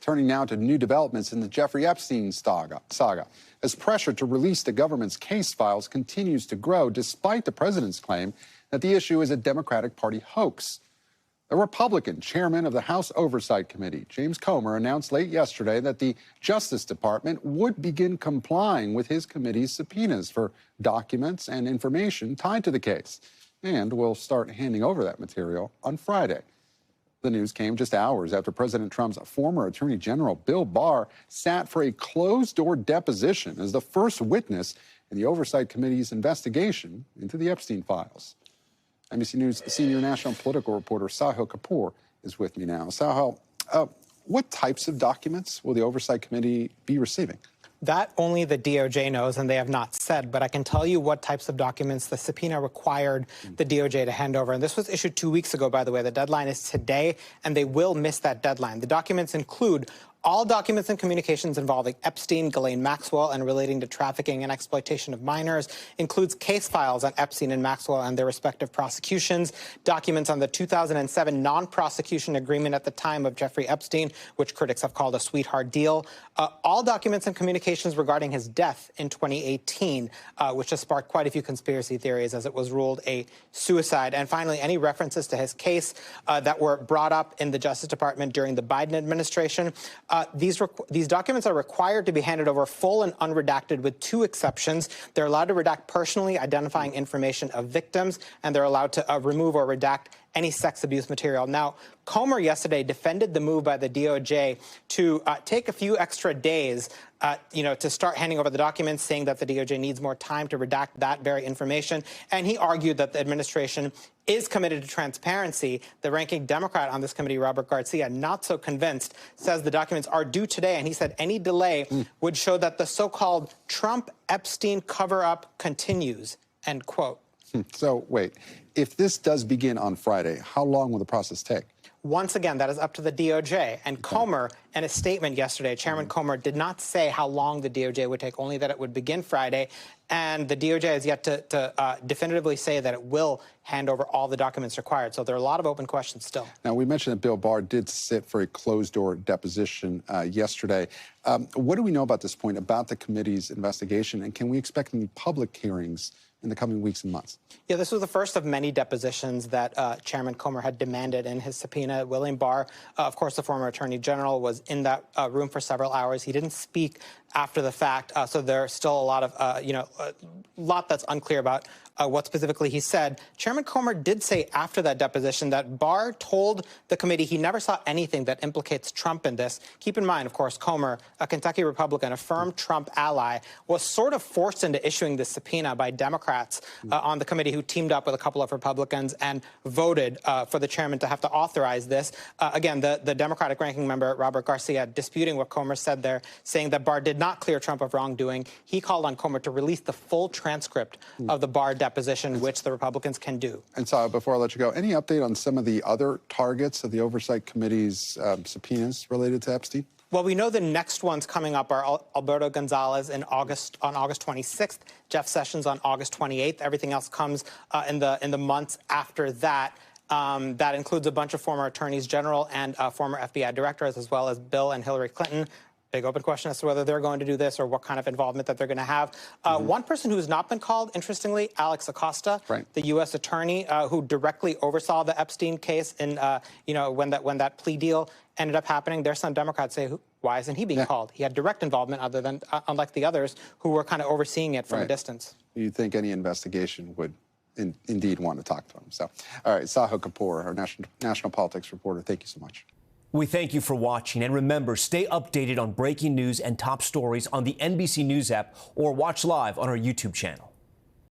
Turning now to new developments in the Jeffrey Epstein saga. As pressure to release the government's case files continues to grow, despite the president's claim that the issue is a Democratic Party hoax. The Republican chairman of the House Oversight Committee, James Comer, announced late yesterday that the Justice Department would begin complying with his committee's subpoenas for documents and information tied to the case, and will start handing over that material on Friday. The news came just hours after President Trump's former Attorney General, Bill Barr, sat for a closed-door deposition as the first witness in the Oversight Committee's investigation into the Epstein files. NBC News senior national political reporter Sahil Kapur is with me now. Sahil, what types of documents will the Oversight Committee be receiving? That only the DOJ knows, and they have not said, but I can tell you what types of documents the subpoena required the DOJ to hand over. And this was issued 2 weeks ago, by the way. The deadline is today, and they will miss that deadline. The documents include all documents and communications involving Epstein, Ghislaine Maxwell, and relating to trafficking and exploitation of minors, includes case files on Epstein and Maxwell and their respective prosecutions, documents on the 2007 non-prosecution agreement at the time of Jeffrey Epstein, which critics have called a sweetheart deal, all documents and communications regarding his death in 2018, which has sparked quite a few conspiracy theories as it was ruled a suicide. And finally, any references to his case that were brought up in the Justice Department during the Biden administration. These documents are required to be handed over full and unredacted with two exceptions. They're allowed to redact personally identifying information of victims, and they're allowed to remove or redact any sex abuse material. Now, Comer yesterday defended the move by the DOJ to take a few extra days, to start handing over the documents, saying that the DOJ needs more time to redact that very information. And he argued that the administration is committed to transparency. The ranking Democrat on this committee, Robert Garcia, not so convinced, says the documents are due today. And he said any delay would show that the so-called Trump-Epstein cover-up continues, end quote. So, wait, if this does begin on Friday, how long will the process take? Once again, that is up to the DOJ. And Comer, in a statement yesterday, Chairman Comer did not say how long the DOJ would take, only that it would begin Friday. And the DOJ has yet to definitively say that it will hand over all the documents required. So there are a lot of open questions still. Now, we mentioned that Bill Barr did sit for a closed-door deposition yesterday. What do we know about this point, about the committee's investigation? And can we expect any public hearings in the coming weeks and months? Yeah, this was the first of many depositions that Chairman Comer had demanded in his subpoena. William Barr, of course, the former Attorney General, was in that room for several hours. He didn't speak after the fact, so there's still a lot of, a lot that's unclear about what specifically he said. Chairman Comer did say after that deposition that Barr told the committee he never saw anything that implicates Trump in this. Keep in mind, of course, Comer, a Kentucky Republican, a firm Trump ally, was sort of forced into issuing this subpoena by Democrats on the committee, who teamed up with a couple of Republicans and voted for the chairman to have to authorize this. Again, the Democratic ranking member, Robert Garcia, disputing what Comer said there, saying that Barr did not clear Trump of wrongdoing. He called on Comer to release the full transcript of the Barr deposition, which the Republicans can do. And so, before I let you go, any update on some of the other targets of the Oversight Committee's subpoenas related to Epstein? Well, we know the next ones coming up are Alberto Gonzalez on August 26th, Jeff Sessions on August 28th. Everything else comes in the months after that. That includes a bunch of former attorneys general and former FBI directors, as well as Bill and Hillary Clinton. Big open question as to whether they're going to do this or what kind of involvement that they're going to have. One person who has not been called, interestingly, Alex Acosta, the U.S. attorney who directly oversaw the Epstein case in, when that plea deal ended up happening. There's some Democrats say, why isn't he being called? He had direct involvement, other than unlike the others who were kind of overseeing it from a distance. You think any investigation would indeed want to talk to him? So, all right, Sahil Kapur, our national politics reporter. Thank you so much. We thank you for watching, and remember, stay updated on breaking news and top stories on the NBC News app or watch live on our YouTube channel.